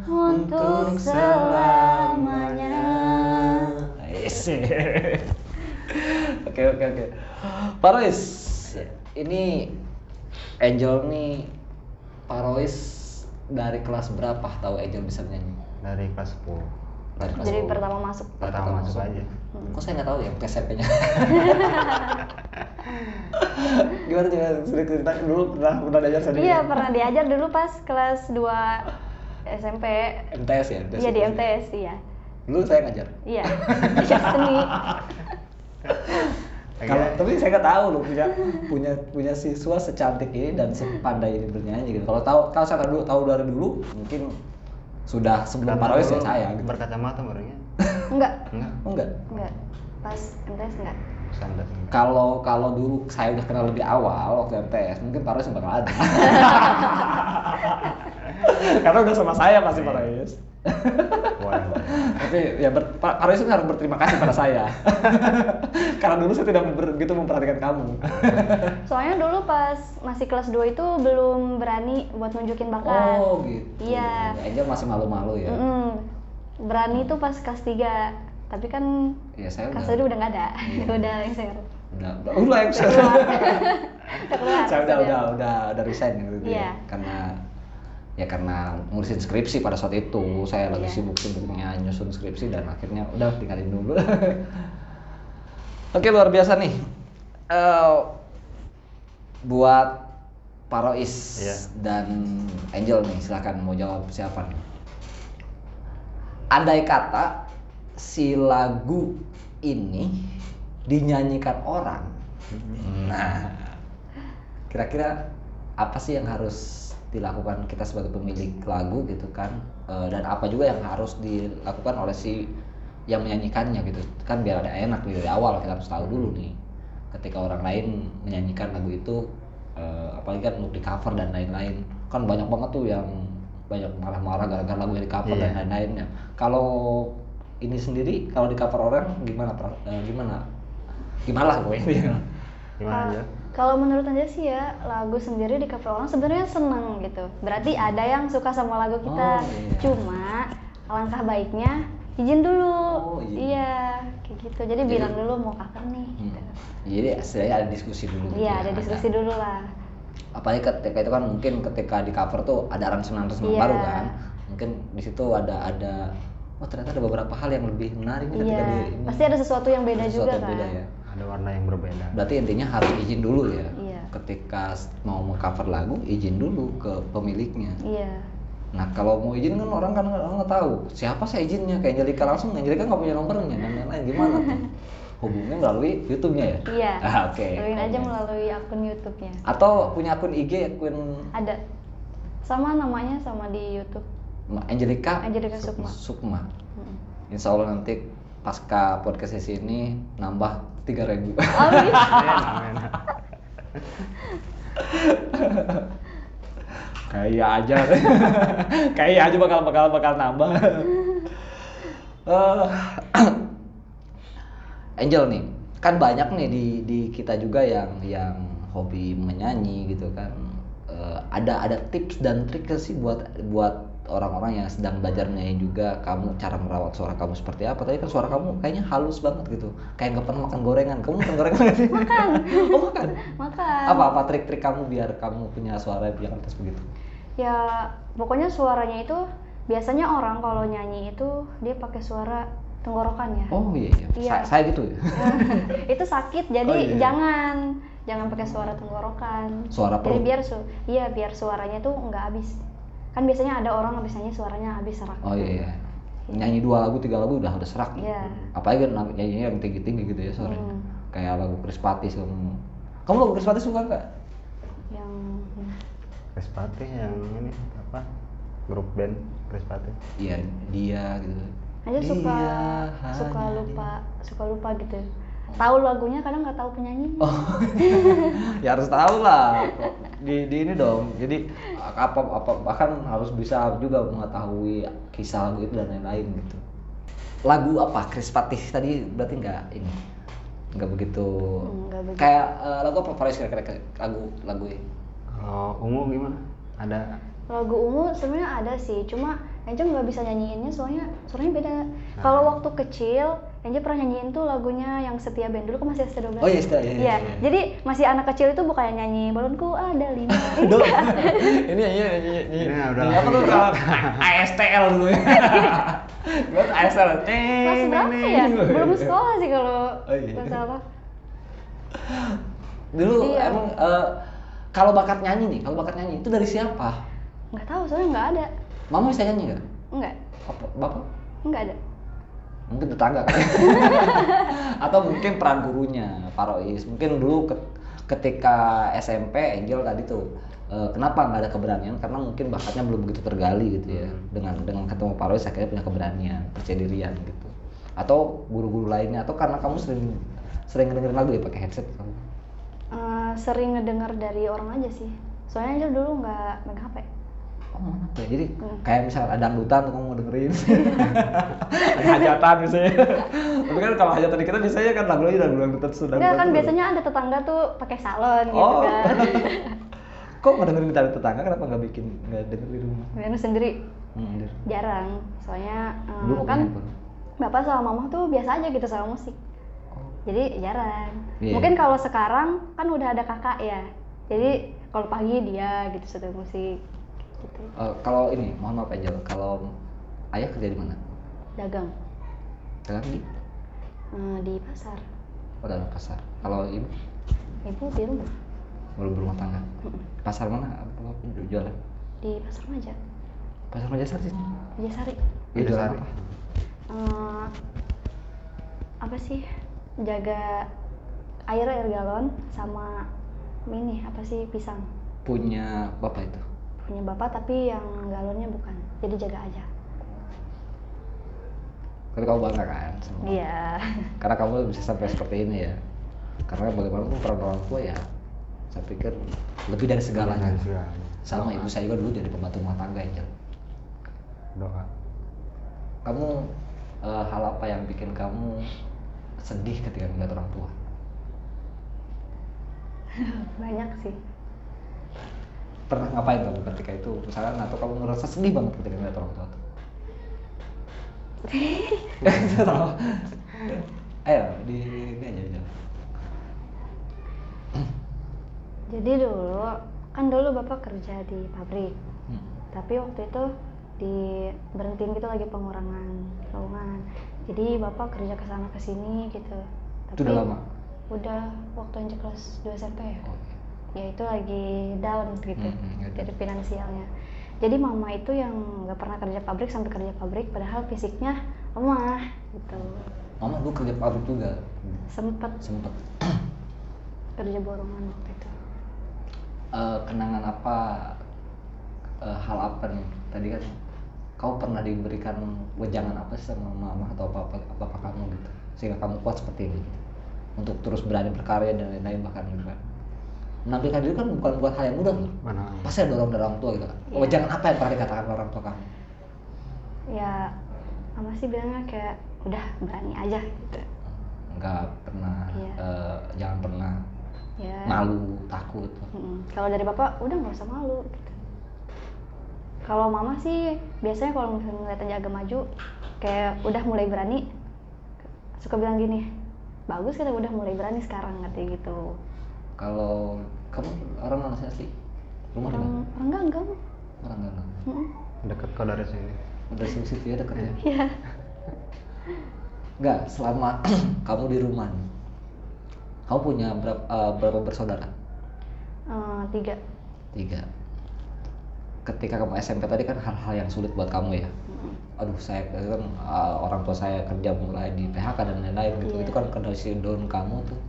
S1: untuk selamanya.
S2: Oke. Pak Rois, ini Angel nih, Pak Rois dari kelas berapa tahu Angel bisa menyanyi?
S3: Dari kelas 10.
S2: Dari kelas
S1: Jadi
S2: 10.
S1: pertama masuk.
S3: Pertama masuk aja.
S2: Kok saya nggak tahu ya SMP-nya? Gimana cerita dulu pernah diajar sendiri?
S1: Iya, pernah diajar dulu pas kelas 2 SMP.
S2: MTS ya?
S1: Iya di MTS, iya.
S2: Dulu saya ngajar.
S1: Iya. Ajar seni.
S2: Tapi saya nggak tahu loh punya siswa secantik ini dan sepandai ini bernyanyi gitu. Kalau saya tahu dari dulu mungkin sudah sebelum Pak Rois ya saya gitu.
S3: Berkacamata orangnya.
S1: Enggak.
S3: Enggak.
S1: Enggak. Pas MTS enggak.
S3: Standar.
S2: Kalau dulu saya udah kenal lebih awal waktu MTS, mungkin Pak Rois bakal ada. Karena udah sama saya pasti Pak Rois.
S3: Waduh.
S2: Tapi ya Pak Rois harus berterima kasih pada saya. Karena dulu saya tidak begitu memperhatikan kamu.
S1: Soalnya dulu pas masih kelas 2 itu belum berani buat nunjukin bakat.
S2: Oh gitu.
S1: Iya.
S2: Angel masih malu-malu ya.
S1: Berani tuh pas kelas 3. Tapi kan
S2: Iya saya
S1: kelas
S2: udah.
S1: 2 udah nggak ada. Udah lengser.
S2: Udah lengser.
S1: Udah keluar.
S2: Saya udah resign gitu
S1: Iya.
S2: ya. Karena ngurusin skripsi pada saat itu saya lagi
S1: Iya.
S2: sibuk-sibuknya nyusun skripsi dan akhirnya udah tinggalin dulu. Oke, luar biasa nih. Buat Pak Rois
S3: Iya.
S2: dan Angel nih, silakan mau jawab siapa nih. Andai kata si lagu ini dinyanyikan orang. Nah, kira-kira apa sih yang harus dilakukan kita sebagai pemilik lagu gitu kan, dan apa juga yang harus dilakukan oleh si yang menyanyikannya gitu kan, biar ada enak dari awal. Kita harus tahu dulu nih ketika orang lain menyanyikan lagu itu, apalagi kan untuk di cover dan lain-lain kan banyak banget tuh yang banyak marah-marah gara-gara lagu yang di cover dan lain-lainnya. Kalau ini sendiri kalau di cover orang gimana lah pokoknya.
S3: Gimana aja?
S1: Kalau menurut aja sih ya, lagu sendiri di cover orang sebenarnya seneng gitu. Berarti ada yang suka sama lagu kita. Cuma alangkah baiknya izin dulu. Iya, kayak gitu. Jadi bilang dulu mau cover nih. Gitu.
S2: Jadi istilahnya ada diskusi dulu.
S1: Iya, ada diskusi dulu lah.
S2: Apalagi ketika itu kan mungkin ketika di cover tuh ada aransemen baru kan. Mungkin di situ ada ternyata ada beberapa hal yang lebih menarik ketika
S1: pasti ada sesuatu yang beda juga kan.
S2: Beda, ya.
S3: Ada warna yang berbeda.
S2: Berarti intinya harus izin dulu ya.
S1: Iya.
S2: Ketika mau meng-cover lagu, izin dulu ke pemiliknya.
S1: Iya.
S2: Nah kalau mau izin kan orang nggak tahu siapa sih izinnya, kayak Angelika langsung, Angelika nggak punya nomornya dan lain-lain, gimana tuh? Hubungnya melalui YouTube-nya ya?
S1: Iya.
S2: Oke.
S1: Hubungin aja melalui akun YouTube-nya.
S2: Atau punya akun IG, akun
S1: ada. Sama namanya sama di YouTube.
S2: Angelika
S1: Sukma.
S2: Insya Allah nanti pasca podcast sesi ini nambah 3.000.
S1: Amin.
S2: Kayak aja bakal nambah. Angel nih, kan banyak nih di kita juga yang hobi menyanyi gitu kan. Ada tips dan trik sih buat orang-orang yang sedang belajar menyanyi juga. Kamu cara merawat suara kamu seperti apa? Tadi kan suara kamu kayaknya halus banget gitu, kayak nggak pernah makan gorengan. Kamu makan gorengan nggak sih?
S1: Makan.
S2: Oh makan.
S1: Makan.
S2: Apa trik-trik kamu biar kamu punya suara yang atas begitu?
S1: Ya pokoknya suaranya itu biasanya orang kalau nyanyi itu dia pakai suara tenggorokan ya.
S2: Oh iya. Saya gitu ya.
S1: Itu sakit, jadi jangan pakai suara tenggorokan.
S2: Suara perut.
S1: Jadi biar suaranya tuh nggak habis. Kan biasanya ada orang habis nyanyi suaranya habis serak.
S2: Oh iya. Nyanyi 2 lagu 3 lagu udah serak.
S1: Iya.
S2: Apalagi kan nyanyinya yang tinggi-tinggi gitu ya suaranya. Kayak lagu Krispati kamu lagu Krispati suka nggak?
S1: Yang
S3: Krispati yang ini apa? Grup band Krispati.
S2: Iya, dia gitu.
S1: aja suka lupa gitu. Tahu lagunya kadang nggak tahu penyanyi.
S2: Oh. Ya harus tahu lah. Di ini dong. Jadi apa bahkan harus bisa juga mengetahui kisah lagu itu dan lain-lain gitu. Lagu apa? Krispati tadi berarti nggak begitu. Kayak lagu apa Faris kira-kira lagu ini?
S3: Kalau Ungu gimana? Ada
S1: lagu Ungu sebenarnya ada sih, cuma Angel nggak bisa nyanyiinnya soalnya suaranya beda. Kalau waktu kecil Angel pernah nyanyiin tuh lagunya yang Setia Band, dulu kan masih ST12.
S2: Oh iya.
S1: Jadi masih anak kecil itu bukan nyanyi balonku ada 5.
S2: Ini
S3: udah
S2: apa tuh kalau ASTL dulu ya. Buat ASTL.
S1: Kelas berapa ya? Belum sekolah sih kalau nggak salah.
S2: Dulu emang kalau bakat nyanyi itu dari siapa?
S1: Nggak tahu, soalnya nggak ada.
S2: Mama bisa nyanyi nggak?
S1: Nggak.
S2: Bapak?
S1: Nggak ada.
S2: Mungkin tetangga kan? Atau mungkin peran gurunya, Parois. Mungkin dulu ketika SMP Angel tadi tuh kenapa nggak ada keberanian? Karena mungkin bakatnya belum begitu tergali gitu ya. Dengan ketemu Parois akhirnya punya keberanian, percaya dirian gitu. Atau guru-guru lainnya, atau karena kamu sering dengerin lagu ya pakai headset kamu?
S1: Sering ngedenger dari orang aja sih. Soalnya Angel dulu nggak megang HP.
S2: Oh, apa ya? Jadi kayak misalnya ada dangdutan tuh kamu mau dengerin. Ada hajatan misalnya. Tapi kan kalau hajatan kita biasanya kan lagu-lagu dangdutan sudah.
S1: Enggak kan biasanya ada tetangga tuh pakai salon gitu kan.
S2: Kok nggak dengerin dari tetangga? Kenapa nggak denger di rumah?
S1: Dengerin sendiri. Jarang. Soalnya kan bapak sama mama tuh biasa aja gitu sama musik. Jadi jarang. Mungkin kalau sekarang kan udah ada kakak ya. Jadi kalau pagi dia gitu setel musik. Gitu.
S2: Kalau ini, mohon maaf Angel, kalau ayah kerja di mana?
S1: Dagang.
S2: Dagang di?
S1: Di pasar.
S2: Oh, dalam pasar. Kalau ibu?
S1: Ibu di rumah.
S2: Berumah tangga. Pasar mana? Jualan?
S1: Di Pasar Maja.
S2: Pasar Majasari?
S1: Majasari.
S2: Jualan apa?
S1: Apa sih? Jaga air galon sama ini apa sih, pisang.
S2: Punya bapak itu?
S1: Punya bapak tapi yang galonnya bukan, jadi jaga aja.
S2: Tapi kamu bangga kan?
S1: Iya.
S2: Karena kamu bisa sampai seperti ini ya. Karena bagaimanapun peran orang tua ya, saya pikir lebih dari segalanya. Sama ibu saya juga dulu jadi pembantu rumah tangga Angel.
S3: Doa.
S2: Kamu hal apa yang bikin kamu sedih ketika melihat orang tua?
S1: Banyak sih.
S2: Pernah ngapain kamu ketika itu? Misalkan atau kamu merasa sedih banget ketika melihat orang tua tuh? Tahu? Ayo ini aja.
S1: Jadi dulu bapak kerja di pabrik, tapi waktu itu diberhentiin gitu, lagi pengurangan lowongan. Jadi bapak kerja kesana kesini gitu. Tapi
S2: Itu udah lama?
S1: Udah waktu Angel kelas 2 SMP ya. Ya itu lagi down gitu dari finansialnya. Jadi mama itu yang nggak pernah kerja pabrik sampai kerja pabrik, padahal fisiknya lemah gitu.
S2: Mama dulu kerja pabrik juga?
S1: Sempet kerja borongan waktu itu.
S2: Kenangan apa, hal apa nih? Tadi kan kau pernah diberikan wejangan apa sih sama mama atau apa kamu gitu, sehingga kamu kuat seperti ini gitu, untuk terus berani berkarya dan lain-lain, bahkan gitu kan. Menampilkan diri kan bukan hal yang mudah loh. Pasti ada orang dari orang tua gitu kan.
S1: Yeah.
S2: Wejangan apa yang pernah dikatakan oleh orang tua kamu?
S1: Ya, mama sih bilangnya kayak udah berani aja gitu.
S2: Nggak pernah, jangan pernah malu, takut.
S1: Kalau dari bapak udah nggak usah malu gitu. Kalau mama sih biasanya kalau misalnya ngeliat aja agak maju, kayak udah mulai berani, suka bilang gini, bagus kita udah mulai berani sekarang, katanya gitu.
S2: Kalau kamu orang mana sih asli? Rumah di mana?
S1: Orang Ganggang.
S2: Orang Ganggang.
S3: Dekat kok dari sini.
S2: Dari situ ya, dekat ya?
S1: Iya.
S2: Enggak, selama kamu di rumah nih, kamu punya berapa bersaudara?
S1: 3.
S2: 3. Ketika kamu SMP tadi kan hal-hal yang sulit buat kamu ya. Aduh, saya kan orang tua saya kerja mulai di PHK dan lain-lain gitu.
S1: Iya.
S2: Itu kan kondisi down kamu tuh.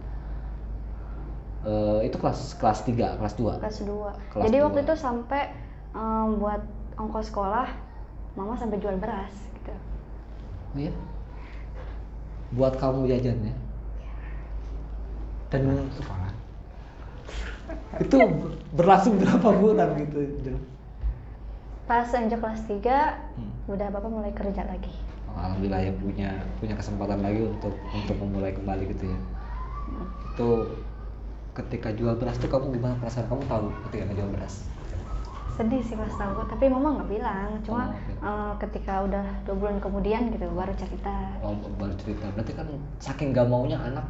S2: Itu kelas 3, kelas 2.
S1: Kelas 2.
S2: Kelas
S1: Jadi
S2: 2.
S1: waktu itu sampai buat ongkos sekolah, mama sampai jual beras gitu.
S2: Oh iya? Buat kamu jajan ya? Dan
S3: Sekolah.
S2: itu berlangsung berapa bulan gitu?
S1: Pas Angel kelas 3, udah bapak mulai kerja lagi.
S2: Alhamdulillah ya, punya kesempatan lagi untuk memulai kembali gitu ya. Itu ketika jual beras tuh kamu gimana perasaan kamu tahu ketika ngejual beras?
S1: Sedih sih pas tahu, tapi mama nggak bilang, cuma ketika udah 2 bulan kemudian gitu baru cerita.
S2: Oh, baru cerita. Berarti kan saking gak maunya anak,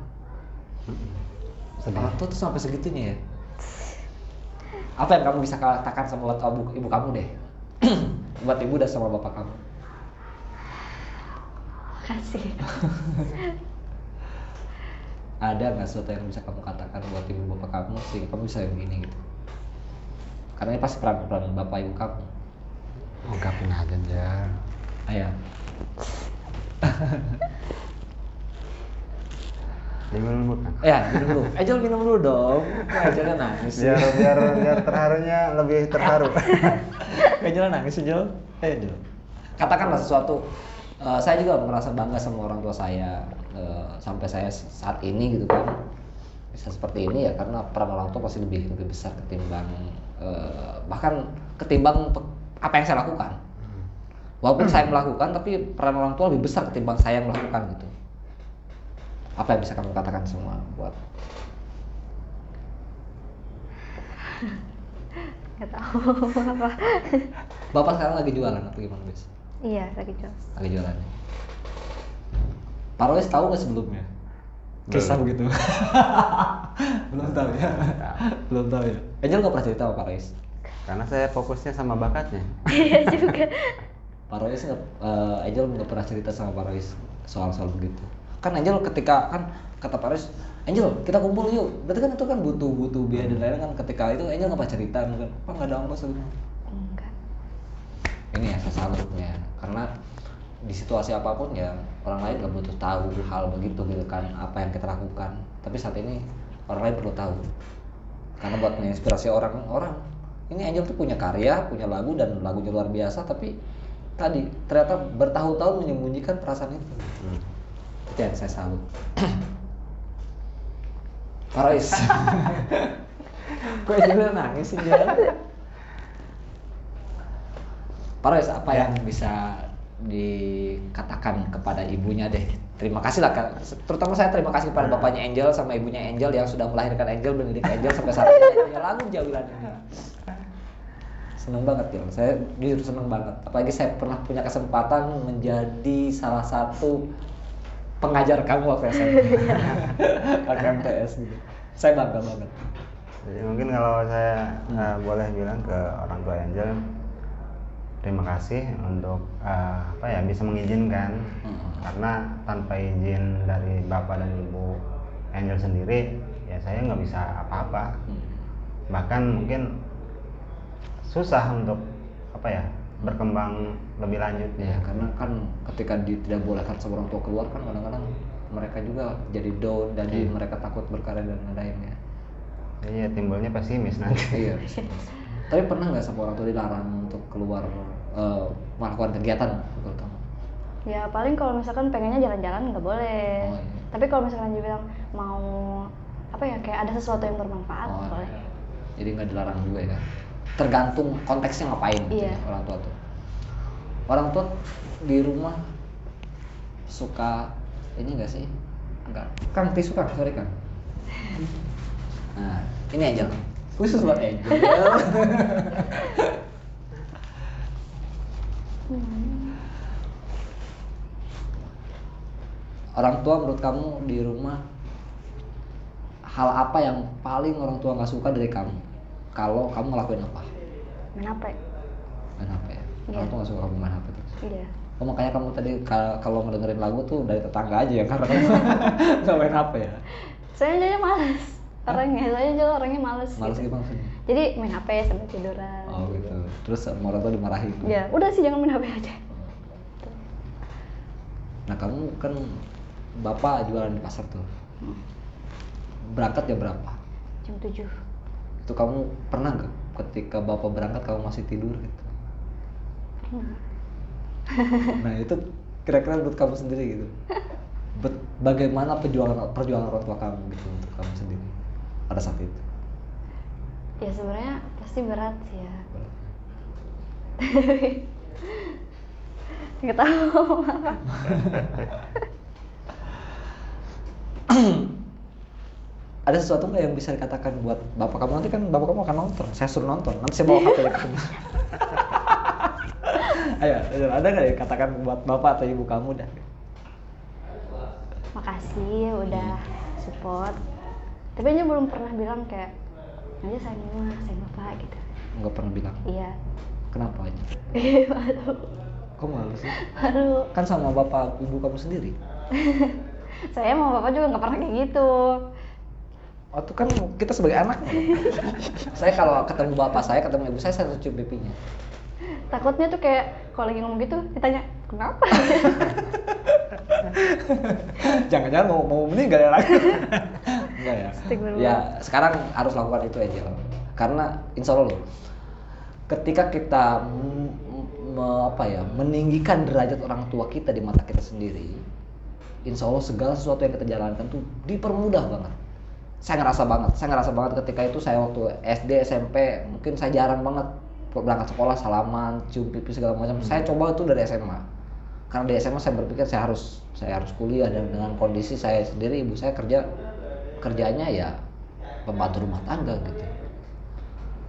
S2: orang tua tuh sampai segitunya ya. Apa yang kamu bisa katakan sama ibu kamu deh? Buat ibu dan sama bapak kamu.
S1: Kasih.
S2: Ada nggak sesuatu yang bisa kamu katakan buat ibu bapak kamu sehingga kamu bisa begini gitu? Karena ini pasti peran bapak ibu kamu.
S3: Ungkapin aja Jar.
S2: Ayah.
S3: Diminum dulu kan?
S2: Ya, minum dulu. Angel minum dulu dong. Angelnya nangis.
S3: Biar terharunya lebih terharu.
S2: Angel nangis, Angel. Angel. Katakanlah sesuatu. Saya juga merasa bangga sama orang tua saya. Sampai saya saat ini gitu kan bisa seperti ini ya karena peran orang tua pasti lebih besar ketimbang bahkan ketimbang apa yang saya lakukan. Walaupun saya melakukan, tapi peran orang tua lebih besar ketimbang saya yang melakukan gitu. Apa yang bisa kamu katakan semua buat?
S1: Nggak tahu apa.
S2: Bapak sekarang lagi jualan atau gimana, Bis?
S1: Iya, lagi jual.
S2: Lagi jualan. Pak Royce tahu nggak sebelumnya? Kisah begitu? Belum tahu ya? Belum tahu ya? Angel nggak pernah cerita sama Pak Royce?
S3: Karena saya fokusnya sama bakatnya.
S1: Iya juga.
S2: Pak Royce Angel nggak pernah cerita sama Pak Royce soal-soal begitu. Kan Angel ketika kan kata Pak Royce, Angel kita kumpul yuk. Berarti kan itu kan butuh biaya dan lain-lain kan ketika itu Angel nggak pernah cerita kan? Pak nggak ada ongkos sebenarnya.
S1: Enggak.
S2: Ini ya saya salutnya karena di situasi apapun ya orang lain nggak butuh tahu hal begitu gitu kan apa yang kita lakukan, tapi saat ini orang lain perlu tahu karena buat menginspirasi orang-orang. Ini Angel tuh punya karya, punya lagu dan lagunya luar biasa, tapi tadi ternyata bertahun-tahun menyembunyikan perasaan itu. Itu yang saya salut. Farois. Kok Angel nangis sih dia? Farois, apa yang bisa dikatakan kepada ibunya deh? Terima kasih lah, terutama saya terima kasih kepada bapaknya Angel sama ibunya Angel yang sudah melahirkan Angel, mendidik Angel sampai saat ini punya lagu Jawilan ini. Seneng banget ya, saya jujur seneng banget. Apalagi saya pernah punya kesempatan menjadi salah satu pengajar kamu waktu SMP, KMTS gitu. Saya bangga banget.
S3: Jadi mungkin kalau saya boleh bilang ke orang tua Angel, terima kasih untuk bisa mengizinkan, karena tanpa izin dari bapak dan ibu Angel sendiri ya saya nggak bisa apa-apa. Bahkan mungkin susah untuk berkembang lebih lanjut
S2: ya, karena kan ketika tidak bolehkan sama orang tua keluar kan kadang-kadang mereka juga jadi down, jadi mereka takut berkarya dan lain-lainnya.
S3: Iya, timbulnya pesimis nanti.
S2: Iya. Tapi pernah nggak sama orang tua dilarang untuk keluar melakukan kegiatan terutama?
S1: Ya paling kalau misalkan pengennya jalan-jalan nggak boleh.
S2: Iya.
S1: Tapi kalau misalkan dia bilang mau kayak ada sesuatu yang bermanfaat boleh.
S2: Jadi nggak dilarang juga ya? Tergantung konteksnya ngapain gitu ya, orang tua tuh. Orang tua di rumah suka ini nggak sih? Enggak. Kang tisu Kang, sorry Kang. Nah, ini Angel. Khusus buat Angel. Orang tua menurut kamu di rumah hal apa yang paling orang tua nggak suka dari kamu? Kalau kamu ngelakuin apa?
S1: Main HP.
S2: Main HP ya? Orang tua nggak suka kamu main HP terus?
S1: Iya.
S2: Oh, makanya kamu tadi kalau ngedengerin lagu tuh dari tetangga aja ya, karena kamu nggak main HP ya?
S1: Saya aja males orangnya, males
S2: Males
S1: gitu.
S2: gimana sih?
S1: Jadi main HP sampai tiduran.
S2: Oh gitu. Terus sama orang tua dimarahin.
S1: Ya udah sih jangan main HP aja.
S2: Nah kamu kan bapak jualan di pasar tuh. Berangkat jam berapa?
S1: Jam 7.
S2: Itu kamu pernah nggak ketika bapak berangkat kamu masih tidur gitu? Nah itu kira-kira menurut kamu sendiri gitu. Bagaimana perjuangan orang tua kamu gitu untuk kamu sendiri pada saat itu?
S1: Ya sebenarnya pasti berat sih ya. Nggak tahu apa.
S2: Ada sesuatu nggak yang bisa dikatakan buat bapak kamu? Nanti kan bapak kamu akan nonton, saya suruh nonton, nanti saya bawa HP ke sini. Ayo, ada nggak ya katakan buat bapak atau ibu kamu dah?
S1: Makasih udah support. Tapi aja belum pernah bilang kayak aja sayang mama, sayang bapak gitu.
S2: Nggak pernah bilang?
S1: Iya.
S2: Kenapa aja?
S1: Malu.
S2: Kok malu sih?
S1: Malu.
S2: Kan sama bapak ibu kamu sendiri.
S1: Saya sama bapak juga nggak pernah kayak gitu.
S2: Oh itu kan kita sebagai anaknya. Saya kalau ketemu bapak saya, ketemu ibu saya harus cium pipinya.
S1: Takutnya tuh kayak kalau lagi ngomong gitu ditanya kenapa?
S2: Jangan-jangan mau meninggal ya lagi. Enggak ya.
S1: Astagfirullah.
S2: Ya sekarang harus lakukan itu aja. Karena insya Allah loh, ketika kita meninggikan derajat orang tua kita di mata kita sendiri, insya Allah segala sesuatu yang kita jalankan tuh dipermudah banget. Saya ngerasa banget ketika itu saya waktu SD, SMP, mungkin saya jarang banget berangkat sekolah salaman, cium pipi segala macam. Saya coba itu dari SMA. Karena di SMA saya berpikir saya harus kuliah, dan dengan kondisi saya sendiri, ibu saya kerjanya ya pembantu rumah tangga gitu.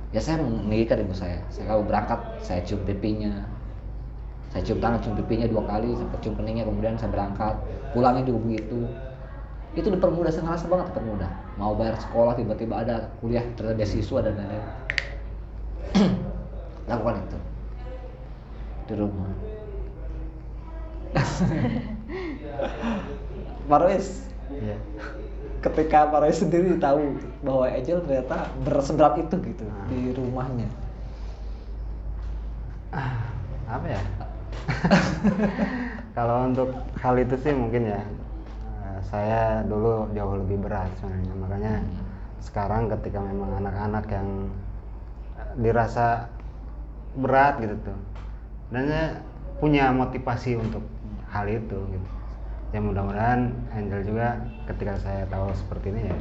S2: Ya saya meninggikan ibu saya. Saya kalau berangkat saya cium pipinya. Saya cium tangan, cium pipinya 2 kali sampai cium keningnya, kemudian saya berangkat. Pulangnya juga begitu. Itu dipermudah, saya ngerasa banget dipermudah. Mau bayar sekolah tiba-tiba ada kuliah, ternyata beasiswa dan lain-lain. Lakukan itu di rumah. Farois, ketika Farois sendiri tahu bahwa Angel ternyata berseberat itu gitu di rumahnya,
S3: apa ya? Kalau untuk hal itu sih mungkin ya saya dulu jauh lebih berat sebenarnya, makanya sekarang ketika memang anak-anak yang dirasa berat gitu tuh, dan saya punya motivasi untuk hal itu gitu. Ya mudah-mudahan Angel juga ketika saya tahu seperti ini ya,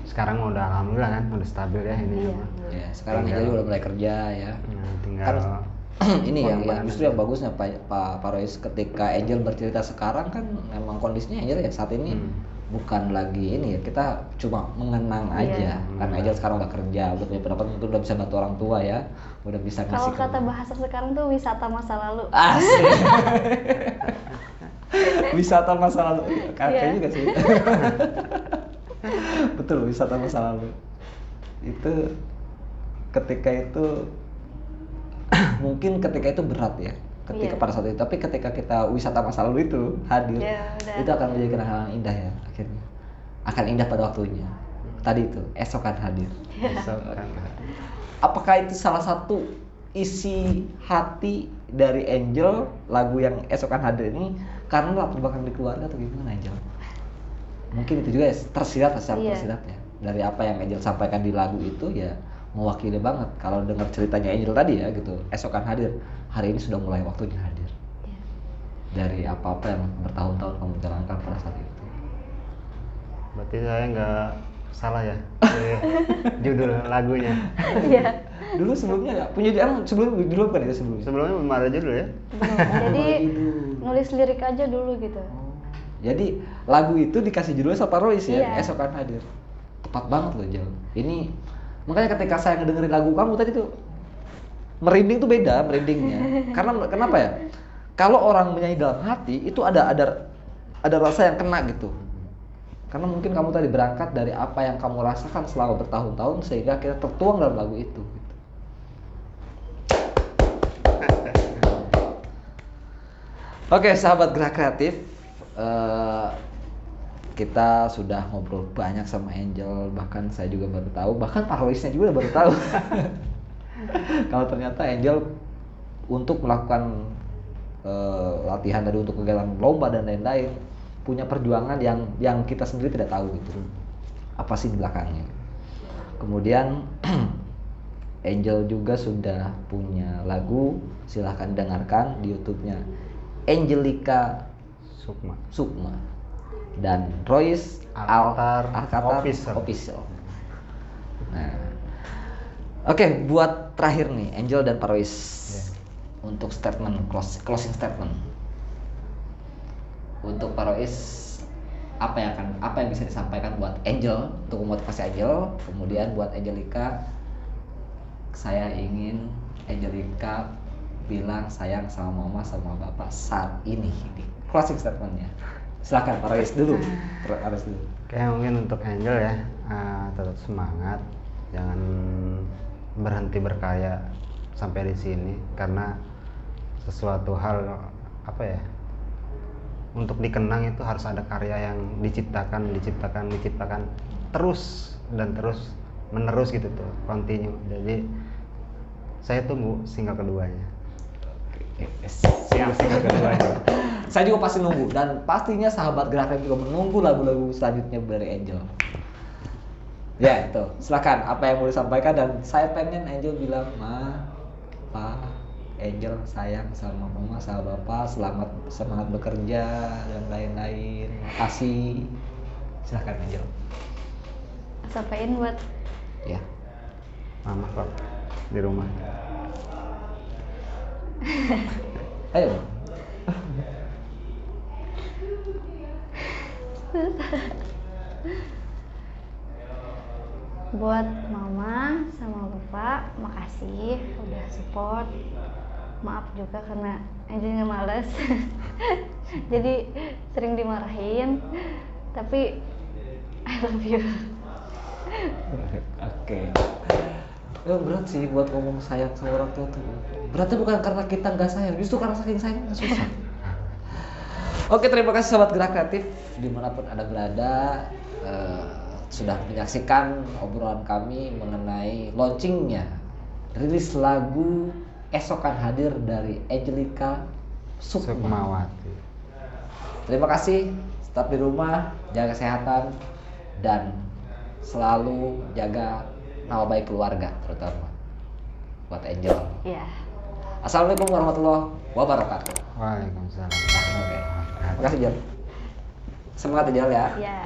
S3: sekarang udah alhamdulillah kan udah stabil ya ini semua.
S2: Ya, sekarang Angel juga udah mulai kerja ya.
S3: Tinggal
S2: Ini yang justru yang bagusnya Pak Royce, ketika Angel bercerita sekarang kan memang kondisinya Angel ya saat ini bukan lagi ini ya, kita cuma mengenang aja karena Angel sekarang udah kerja, udah punya pendapat, mungkin udah bisa bantu orang tua ya, udah bisa ngasih.
S1: Kalau kata bahasa sekarang tuh wisata masa lalu.
S2: Asik. Wisata masa lalu, kakek juga sih. Betul, wisata masa lalu itu ketika itu mungkin ketika itu berat ya, ketika pada saat itu, tapi ketika kita wisata masa lalu itu hadir, itu akan menjadi kenangan yang indah ya, akhirnya akan indah pada waktunya. Tadi itu esok akan hadir. Apakah itu salah satu isi hati dari Angel lagu yang esok akan hadir ini karena latar belakang di keluarga atau gimana Angel? Mungkin itu juga ya, tersirat ya dari apa yang Angel sampaikan di lagu itu ya, mewakili banget. Kalau dengar ceritanya Angel tadi ya gitu, esok akan hadir, hari ini sudah mulai waktunya hadir. Dari apa-apa yang bertahun-tahun kamu jalankan pada saat itu.
S3: Berarti saya nggak salah ya judul lagunya.
S1: Iya.
S2: Dulu sebelumnya nggak punya sebelum kan itu
S3: Sebelumnya belum ada judul ya.
S1: Jadi nulis lirik aja dulu gitu.
S2: Jadi lagu itu dikasih judulnya sama Royce ya, esok akan hadir. Tepat banget loh Jal. Ini makanya ketika saya ngedengerin lagu kamu tadi tuh merinding tuh beda merindingnya. Karena kenapa ya? Kalau orang menyanyi dalam hati itu ada rasa yang kena gitu. Karena mungkin kamu tadi berangkat dari apa yang kamu rasakan selama bertahun-tahun sehingga kita tertuang dalam lagu itu. Gitu. Oke, sahabat Gerak Kreatif, kita sudah ngobrol banyak sama Angel, bahkan saya juga baru tahu, bahkan Pak Royce-nya juga baru tahu kalau ternyata Angel untuk melakukan latihan tadi untuk kegiatan lomba dan lain-lain punya perjuangan yang kita sendiri tidak tahu gitu, apa sih di belakangnya. Kemudian Angel juga sudah punya lagu, silahkan dengarkan di YouTube-nya Angelica Sukma dan Royce Alkatar Official. Nah, oke, buat terakhir nih Angel dan Pak Royce untuk statement closing statement. Untuk Pak Royce, apa yang bisa disampaikan buat Angel untuk memotivasi Angel, kemudian buat Angelica, saya ingin Angelica bilang sayang sama mama sama bapak saat ini di closing statementnya. Silakan Pak Royce dulu.
S3: Kayak mungkin untuk Angel ya, tetap semangat, jangan berhenti berkarya sampai di sini, karena sesuatu hal apa ya, untuk dikenang itu harus ada karya yang diciptakan terus dan terus menerus gitu tuh, continue. Jadi saya tunggu single keduanya.
S2: Siap. Saya juga pasti nunggu, dan pastinya sahabat Gerak juga menunggu lagu-lagu selanjutnya dari Angel. Ya itu, silakan apa yang mau disampaikan, dan saya pengen Angel bilang Pak Angel sayang sama mama sama bapak, semangat bekerja dan lain-lain. Makasih. Silakan Angel.
S1: Sampaiin buat
S3: mama kok di rumah.
S2: Ayo.
S1: Buat mama sama bapak, makasih udah support. Maaf juga karena Angelnya males. Jadi sering dimarahin. Tapi I love you.
S2: Oke. Berat sih buat ngomong sayang sama orang tua tuh. Beratnya bukan karena kita nggak sayang, justru karena saking sayangnya susah. Oke, terima kasih sahabat Gerak Kreatif dimanapun Anda berada, sudah menyaksikan obrolan kami mengenai launchingnya rilis lagu Esok Akan Hadir dari Angelica Sukmawati. Terima kasih, tetap di rumah, jaga kesehatan, dan selalu jaga nama baik keluarga terutama buat Angel.
S1: Iya.
S2: Assalamualaikum warahmatullahi wabarakatuh.
S3: Waalaikumsalam.
S2: Oke. Makasih Jel. Semangat ya Jel ya.
S1: Iya.